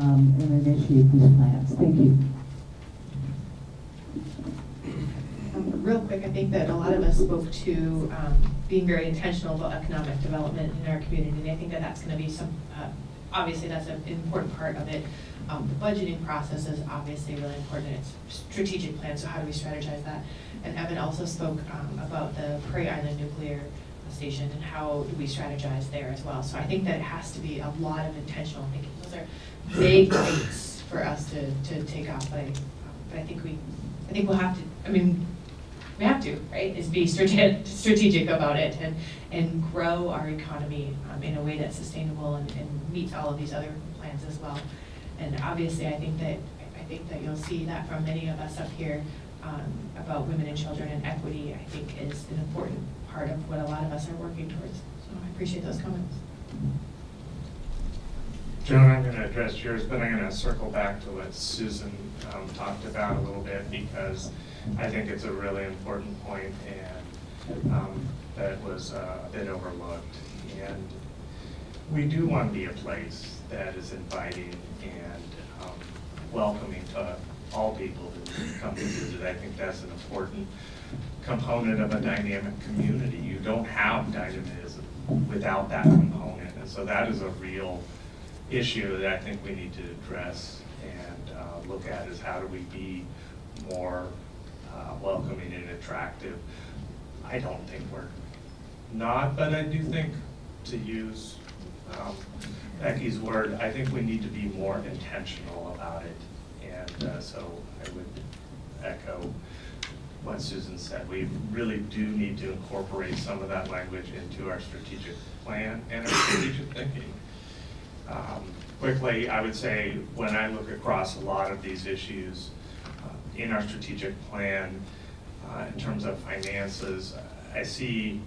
Speaker 14: and initiate these plans. Thank you.
Speaker 4: Real quick, I think that a lot of us spoke to being very intentional about economic development in our community, and I think that that's going to be some, obviously that's an important part of it. The budgeting process is obviously really important. It's strategic plan, so how do we strategize that? And Evan also spoke about the Prairie Island Nuclear Station and how do we strategize there as well. So I think that it has to be a lot of intentional thinking. Those are big dates for us to take off, but I think we'll have to, we have to, right, is be strategic about it and grow our economy in a way that's sustainable and meets all of these other plans as well. And obviously, I think that you'll see that from many of us up here about women and children and equity, I think is an important part of what a lot of us are working towards. So I appreciate those comments.
Speaker 2: Joan, I'm going to address yours, but I'm going to circle back to what Susan talked about a little bit, because I think it's a really important point, and that was a bit overlooked. And we do want to be a place that is inviting and welcoming to all people who come to visit. I think that's an important component of a dynamic community. You don't have dynamism without that component. And so that is a real issue that I think we need to address and look at, is how do we be more welcoming and attractive. I don't think we're not, but I do think, to use Becky's word, I think we need to be more intentional about it. And so I would echo what Susan said. We really do need to incorporate some of that language into our strategic plan and our strategic thinking. Quickly, I would say when I look across a lot of these issues in our strategic plan, in terms of finances, I see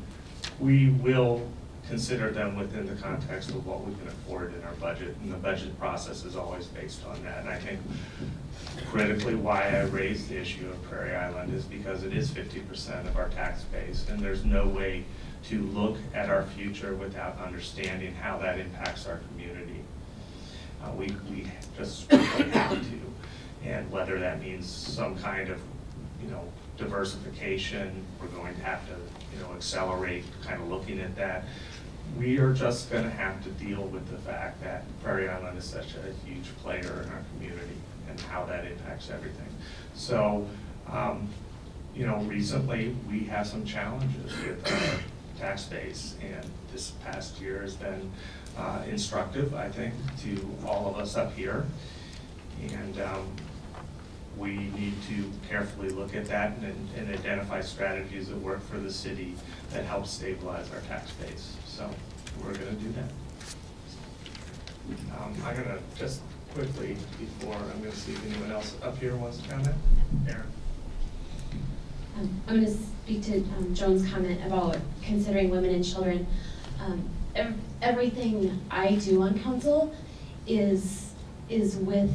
Speaker 2: we will consider them within the context of what we can afford in our budget, and the budget process is always based on that. And I think critically why I raised the issue of Prairie Island is because it is 50% of our tax base, and there's no way to look at our future without understanding how that impacts our community. We just really have to, and whether that means some kind of, diversification, we're going to have to, accelerate kind of looking at that. We are just going to have to deal with the fact that Prairie Island is such a huge player in our community and how that impacts everything. So, recently we have some challenges with our tax base, and this past year has been instructive, I think, to all of us up here. And we need to carefully look at that and identify strategies that work for the city that help stabilize our tax base. So we're going to do that. I'm going to just quickly, I'm going to see if anyone else up here wants to comment. Aaron.
Speaker 3: I'm going to speak to Joan's comment about considering women and children. Everything I do on council is with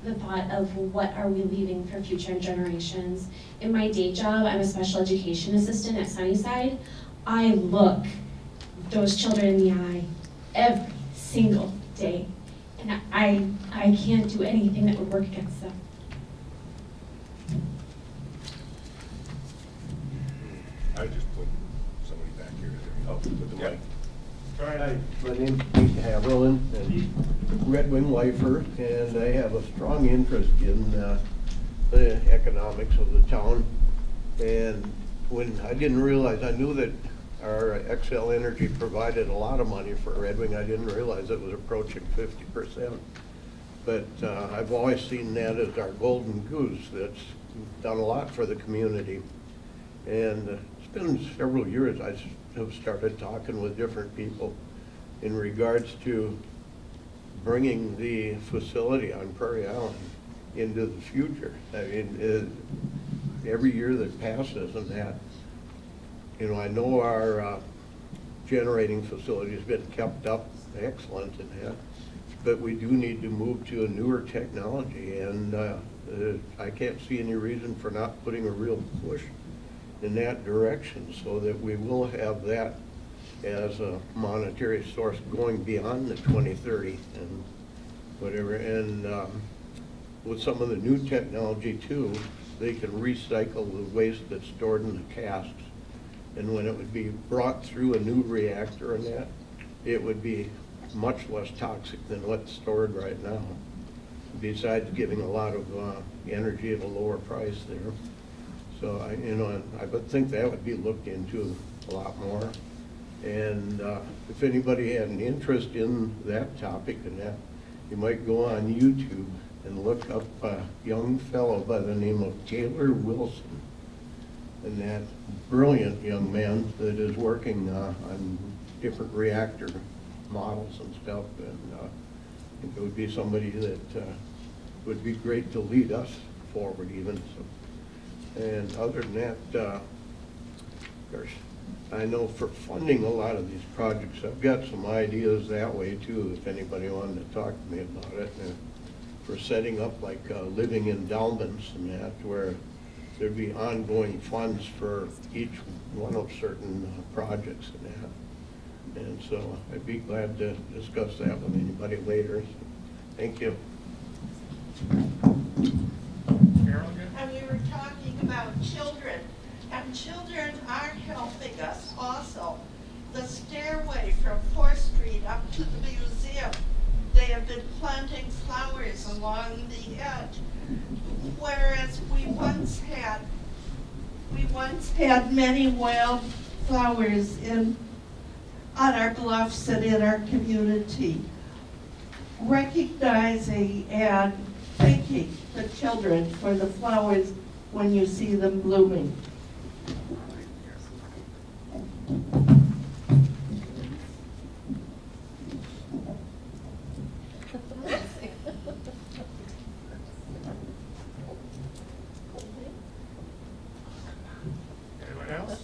Speaker 3: the thought of what are we leaving for future generations. In my day job, I'm a special education assistant at Sunnyside. I look those children in the eye every single day, and I can't do anything that would work against them.
Speaker 7: I just put somebody back here to help with the mic.
Speaker 15: Hi, my name's Pete Haverlin, and Red Wing lifer, and I have a strong interest in the economics of the town. And when I didn't realize, I knew that our XL Energy provided a lot of money for Red Wing. I didn't realize it was approaching 50%. But I've always seen that as our golden goose that's done a lot for the community. And it's been several years I have started talking with different people in regards to bringing the facility on Prairie Island into the future. I mean, every year that passes and that, I know our generating facility has been kept up excellent in that, but we do need to move to a newer technology, and I can't see any reason for not putting a real push in that direction, so that we will have that as a monetary source going beyond the 2030 and whatever. And with some of the new technology too, they can recycle the waste that's stored in the casks. And when it would be brought through a new reactor and that, it would be much less toxic than what's stored right now, besides giving a lot of energy at a lower price there. So I would think that would be looked into a lot more. And if anybody had an interest in that topic and that, you might go on YouTube and look up a young fellow by the name of Taylor Wilson. And that brilliant young man that is working on different reactor models and stuff. And I think it would be somebody that would be great to lead us forward even. So. And other than that, of course, I know for funding a lot of these projects, I've got some ideas that way too, if anybody wanted to talk to me about it. And for setting up like living endowments and that, where there'd be ongoing funds for each one of certain projects and that. And so I'd be glad to discuss that with anybody later. So, thank you.
Speaker 16: and we were talking about children, and children are helping us also. The stairway from 4th Street up to the museum, they have been planting flowers along the edge. Whereas we once had many wildflowers on our bluffs and in our community. Recognizing and thanking the children for the flowers when you see them blooming.
Speaker 2: Anyone else?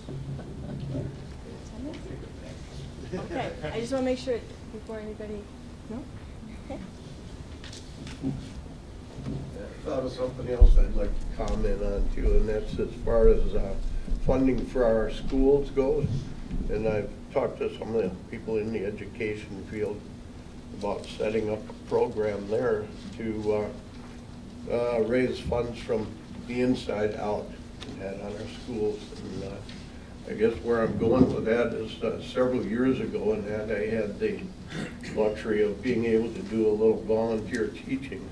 Speaker 17: Okay, I just want to make sure before anybody, no? Okay.
Speaker 15: I thought of something else I'd like to comment on too, and that's as far as funding for our schools goes. And I've talked to some of the people in the education field about setting up a program there to raise funds from the inside out and that on our schools. And I guess where I'm going with that is several years ago, and that I had the luxury of being able to do a little volunteer teaching.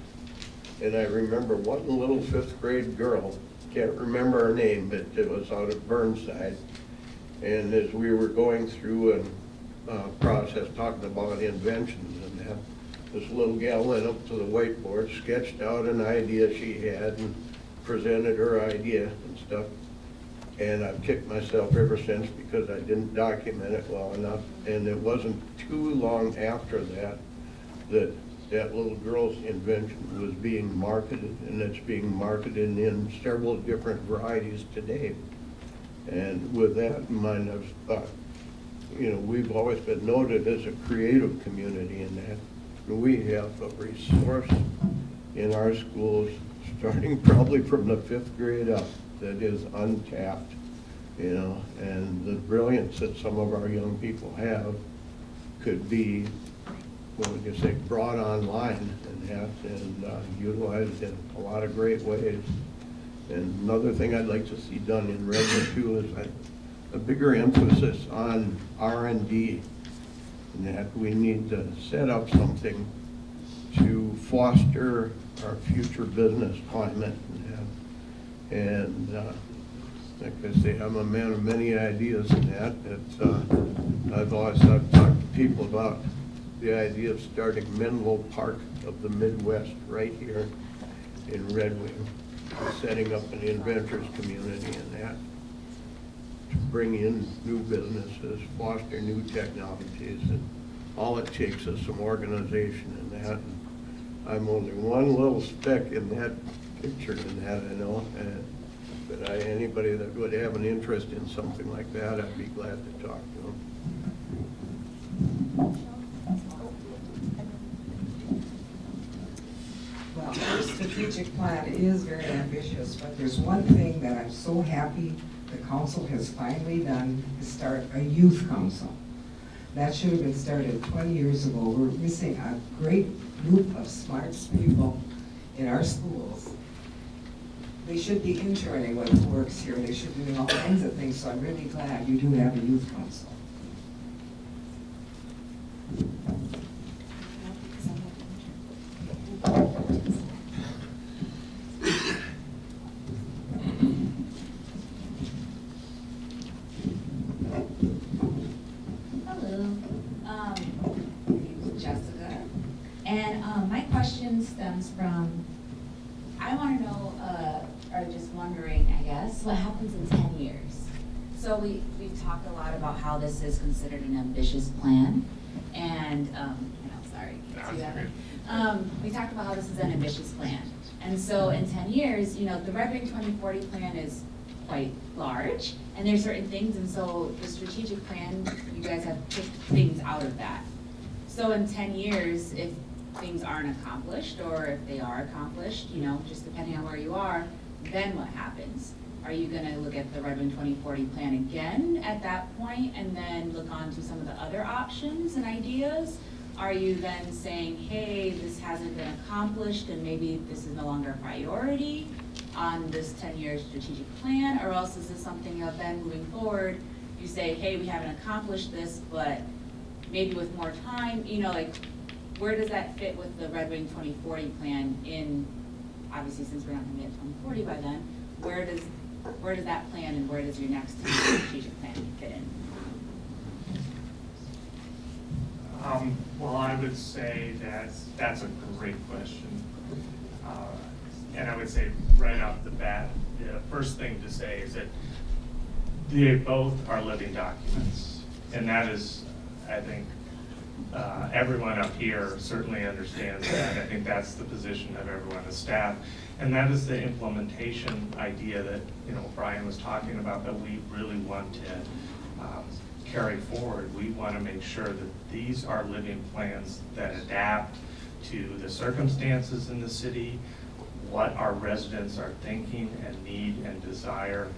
Speaker 15: And I remember one little 5th grade girl, can't remember her name, but it was out of Burnside. And as we were going through a process talking about inventions and that, this little gal went up to the whiteboard, sketched out an idea she had and presented her idea and stuff. And I've kicked myself ever since because I didn't document it well enough. And it wasn't too long after that that little girl's invention was being marketed, and it's being marketed in several different varieties today. And with that in mind, I've thought, you know, we've always been noted as a creative community in that. And we have a resource in our schools, starting probably from the 5th grade up, that is untapped, you know, and the brilliance that some of our young people have could be, what would you say, brought online and utilized in a lot of great ways. And another thing I'd like to see done in Redwood too is a bigger emphasis on R&D, and that we need to set up something to foster our future business climate. And like I say, I'm a man of many ideas in that. I've talked to people about the idea of starting Menlo Park of the Midwest right here in Red Wing, setting up an inventors community in that, to bring in new businesses, foster new technologies, and all it takes is some organization in that. And I'm only one little speck in that picture in that, I know, but anybody that would have an interest in something like that, I'd be glad to talk to them.
Speaker 14: Well, our strategic plan is very ambitious, but there's one thing that I'm so happy the council has finally done, is start a youth council. That should have been started 20 years ago. We're missing a great group of smart people in our schools. They should be interning with works here. They should be doing all kinds of things, so I'm really glad you do have a youth council.
Speaker 18: And my question stems from, I want to know, or just wondering, I guess, what happens in 10 years? So we've talked a lot about how this is considered an ambitious plan, and, sorry, can't see that. We talked about how this is an ambitious plan. And so in 10 years, you know, the Red Wing 2040 plan is quite large, and there's certain things, and so the strategic plan, you guys have picked things out of that. So in 10 years, if things aren't accomplished, or if they are accomplished, you know, just depending on where you are, then what happens? Are you gonna look at the Red Wing 2040 plan again at that point, and then look on to some of the other options and ideas? Are you then saying, hey, this hasn't been accomplished, and maybe this is no longer a priority? on this 10-year strategic plan, or else is this something of then moving forward, you say, hey, we haven't accomplished this, but maybe with more time, you know, like, where does that fit with the Red Wing 2040 plan in, obviously, since we're not gonna be at 2040 by then, where does that plan and where does your next 10-year strategic plan fit in?
Speaker 2: Well, I would say that's a great question. And I would say right off the bat, the first thing to say is that they both are living documents. And that is, I think, everyone up here certainly understands that. I think that's the position of everyone, the staff. And that is the implementation idea that, you know, Brian was talking about, that we really want to carry forward. We want to make sure that these are living plans that adapt to the circumstances in the city, what our residents are thinking and need and desire.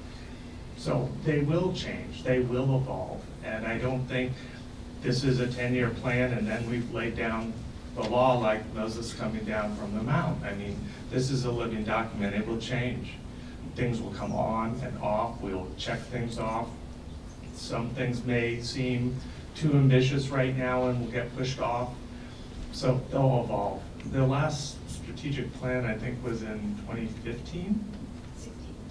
Speaker 2: So they will change, they will evolve. And I don't think this is a 10-year plan and then we've laid down the law like Moses coming down from the mount. I mean, this is a living document, it will change. Things will come on and off, we'll check things off. Some things may seem too ambitious right now and will get pushed off. So they'll evolve. The last strategic plan, I think, was in 2015?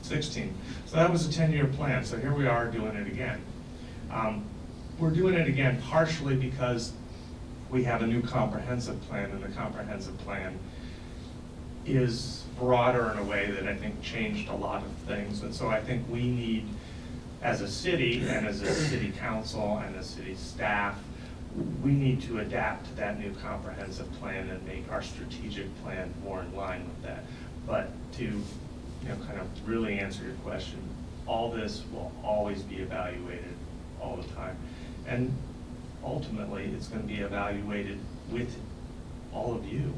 Speaker 2: 16. So that was a 10-year plan. So here we are doing it again. We're doing it again partially because we have a new comprehensive plan, and the comprehensive plan is broader in a way that I think changed a lot of things. And so I think we need, as a city and as a city council and a city staff, we need to adapt to that new comprehensive plan and make our strategic plan more in line with that. But to, you know, kind of really answer your question, all this will always be evaluated all the time. And ultimately, it's going to be evaluated with all of you.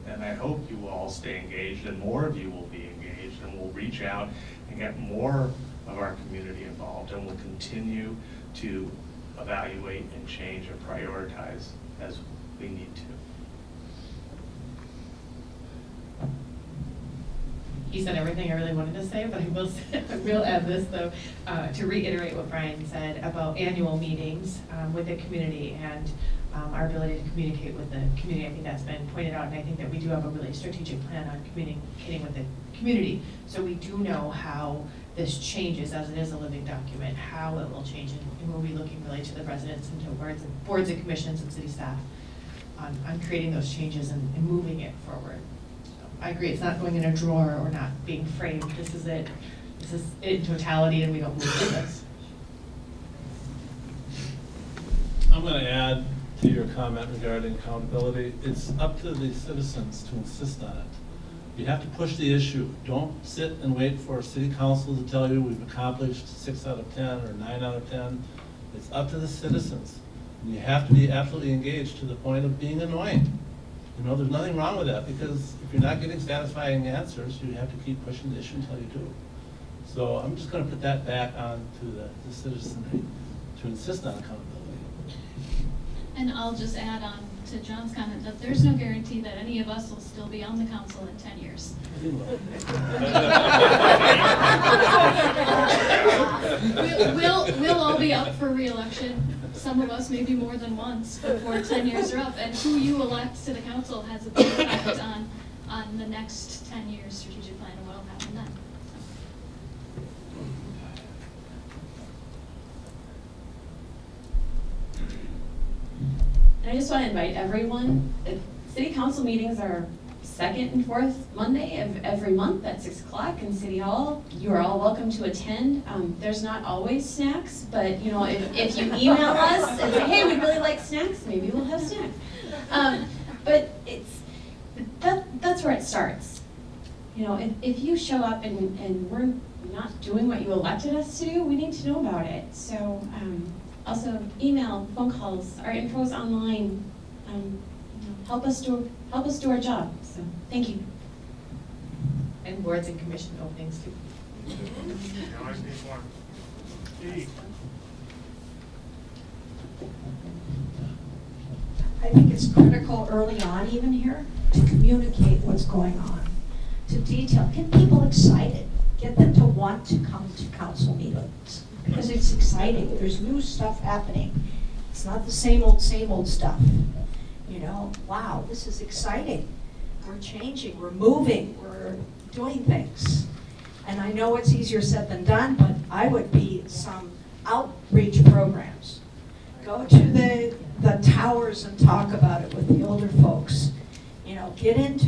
Speaker 2: And I hope you will all stay engaged, and more of you will be engaged, and we'll reach out and get more of our community involved, and we'll continue to evaluate and change and prioritize as we need to.
Speaker 4: He said everything I really wanted to say, but I will add this though, to reiterate what Brian said about annual meetings with the community and our ability to communicate with the community. I think that's been pointed out, and I think that we do have a really strategic plan on communicating with the community. So we do know how this changes, as it is a living document, how it will change, and we'll be looking really to the residents and to boards and commissions and city staff on creating those changes and moving it forward. I agree, it's not going in a drawer or not being framed. This is it. This is it in totality, and we don't move through this.
Speaker 6: I'm going to add to your comment regarding accountability. It's up to the citizens to insist on it. You have to push the issue. Don't sit and wait for city council to tell you we've accomplished 6 out of 10 or 9 out of 10. It's up to the citizens. And you have to be absolutely engaged to the point of being annoying. You know, there's nothing wrong with that, because if you're not getting satisfying answers, you have to keep pushing the issue until you do. So I'm just going to put that back on to the citizenry to insist on accountability.
Speaker 5: And I'll just add on to John's comment that there's no guarantee that any of us will still be on the council in 10 years. We'll all be up for re-election. Some of us maybe more than once before 10 years are up. And who you elect to the council has a big effect on the next 10 years strategic plan and what will happen then.
Speaker 3: And I just want to invite everyone, city council meetings are second and fourth Monday of every month at 6 o'clock in City Hall. You are all welcome to attend. There's not always snacks, but you know, if you email us and say, hey, we'd really like snacks, maybe we'll have snacks. But that's where it starts. You know, if you show up and we're not doing what you elected us to do, we need to know about it. So also email, phone calls, our info's online. You know, help us do our job. So thank you.
Speaker 4: And boards and commission openings too.
Speaker 2: Now I need more. Steve.
Speaker 11: I think it's critical early on even here to communicate what's going on,
Speaker 10: to detail. Get people excited. Get them to want to come to council meetings because it's exciting. There's new stuff happening. It's not the same old stuff. You know, wow, this is exciting. We're changing, we're moving, we're doing things. And I know it's easier said than done, but I would be some outreach programs. Go to the towers and talk about it with the older folks. You know, get in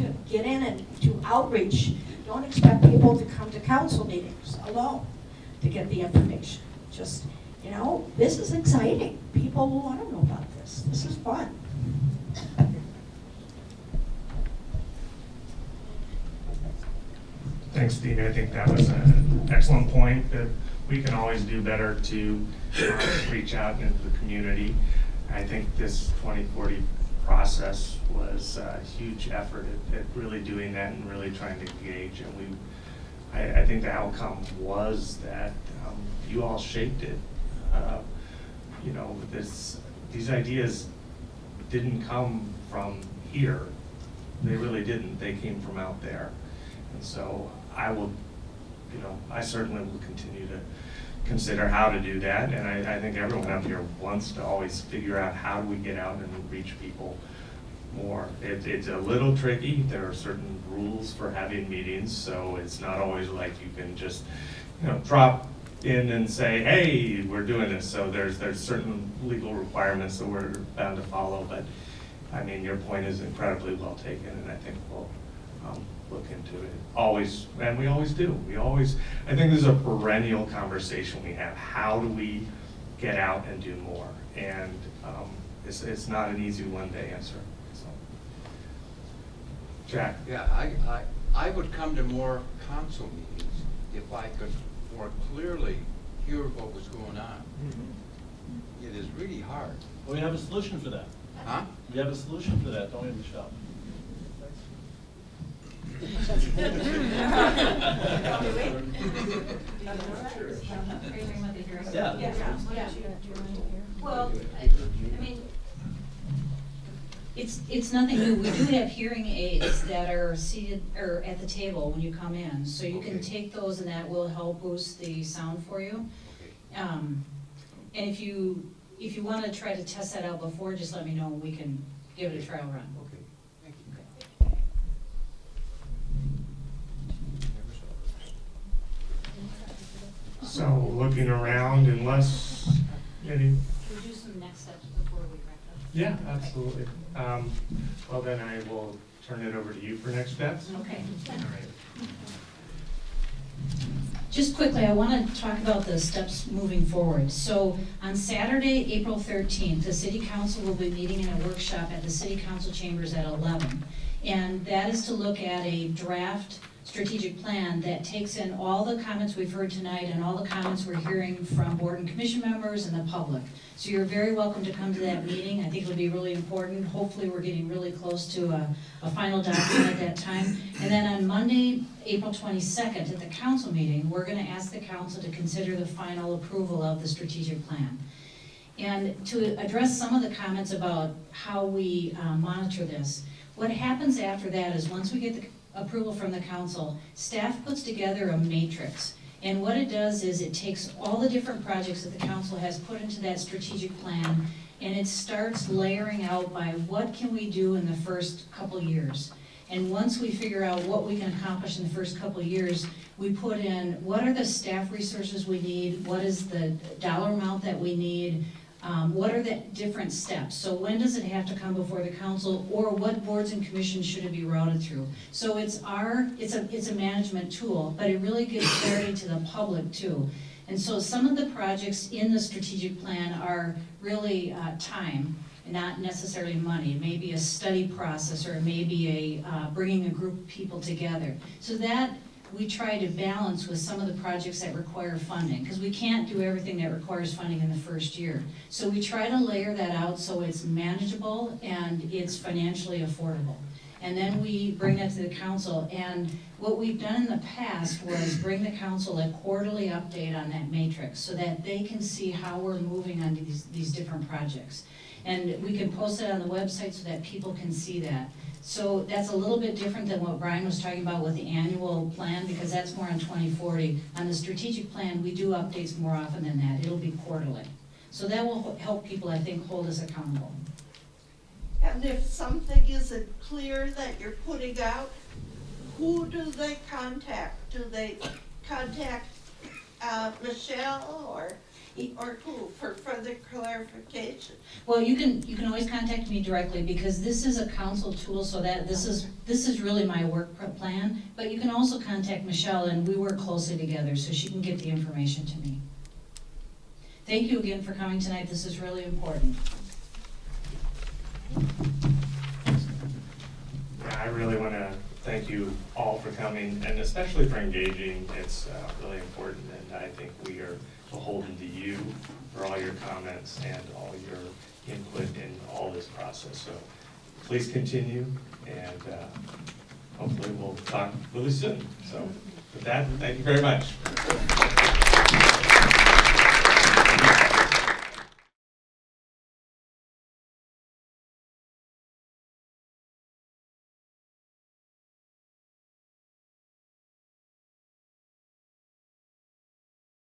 Speaker 10: and do outreach. Don't expect people to come to council meetings alone to get the information. Just, you know, this is exciting. People will want to know about this. This is fun.
Speaker 2: Thanks, Dina. I think that was an excellent point, that we can always do better to reach out into the community. I think this 2040 process was a huge effort at really doing that and really trying to engage. And I think the outcome was that you all shaped it. You know, these ideas didn't come from here. They really didn't. They came from out there. And so I certainly will continue to consider how to do that. And I think everyone up here wants to always figure out how do we get out and reach people more. It's a little tricky. There are certain rules for having meetings, so it's not always like you can just, you know, drop in and say, hey, we're doing this. So there's certain legal requirements that we're bound to follow. But I mean, your point is incredibly well taken, and I think we'll look into it. Always, and we always do. I think this is a perennial conversation we have. How do we get out and do more? And it's not an easy one to answer. So. Jack?
Speaker 19: Yeah, I would come to more council meetings if I could more clearly hear what was going on.
Speaker 6: Mm-hmm.
Speaker 19: It is really hard.
Speaker 6: Well, we have a solution for that.
Speaker 19: Huh?
Speaker 6: We have a solution for that, don't we, Michelle?
Speaker 1: Well, I mean, it's nothing new. We do have hearing aids that are seated or at the table when you come in, so you can take those, and that will help boost the sound for you. And if you want to try to test that out before, just let me know and we can give it a trial run.
Speaker 19: Okay, thank you.
Speaker 2: So looking around, unless any.
Speaker 1: Should we do some next steps before we wrap up?
Speaker 2: Yeah, absolutely. Well, then I will turn it over to you for next steps.
Speaker 1: Okay.
Speaker 2: All right.
Speaker 1: Just quickly, I want to talk about the steps moving forward. So on Saturday, April 13th, the City Council will be meeting in a workshop at the City Council chambers at 11. And that is to look at a draft strategic plan that takes in all the comments we've heard tonight and all the comments we're hearing from board and commission members and the public. So you're very welcome to come to that meeting. I think it'll be really important. Hopefully we're getting really close to a final document at that time. And then on Monday, April 22nd, at the council meeting, we're going to ask the council to consider the final approval of the strategic plan. And to address some of the comments about how we monitor this, what happens after that is once we get the approval from the council, staff puts together a matrix. And what it does is it takes all the different projects that the council has put into that strategic plan, and it starts layering out by what can we do in the first couple years. And once we figure out what we can accomplish in the first couple of years, we put in what are the staff resources we need, what is the dollar amount that we need, what are the different steps? So when does it have to come before the council, or what boards and commissions should it be routed through? So it's a management tool, but it really gives clarity to the public too. And so some of the projects in the strategic plan are really time, not necessarily money. It may be a study process, or it may be a bringing a group of people together. So that we try to balance with some of the projects that require funding, because we can't do everything that requires funding in the first year. So we try to layer that out so it's manageable and it's financially affordable. And then we bring that to the council. And what we've done in the past was bring the council a quarterly update on that matrix so that they can see how we're moving on these different projects. And we can post it on the website so that people can see that. So that's a little bit different than what Brian was talking about with the annual plan, because that's more on 2040. On the strategic plan, we do updates more often than that. It'll be quarterly. So that will help people, I think, hold us accountable.
Speaker 16: And if something isn't clear that you're putting out, who do they contact? Do they contact Michelle or who for further clarification?
Speaker 1: Well, you can always contact me directly, because this is a council tool, so that this is really my work plan. But you can also contact Michelle, and we work closely together, so she can get the information to me. Thank you again for coming tonight. This is really important.
Speaker 2: Yeah, I really want to thank you all for coming, and especially for engaging. It's really important, and I think we are beholden to you for all your comments and all your input in all this process. So please continue, and hopefully we'll talk really soon. So with that, thank you very much.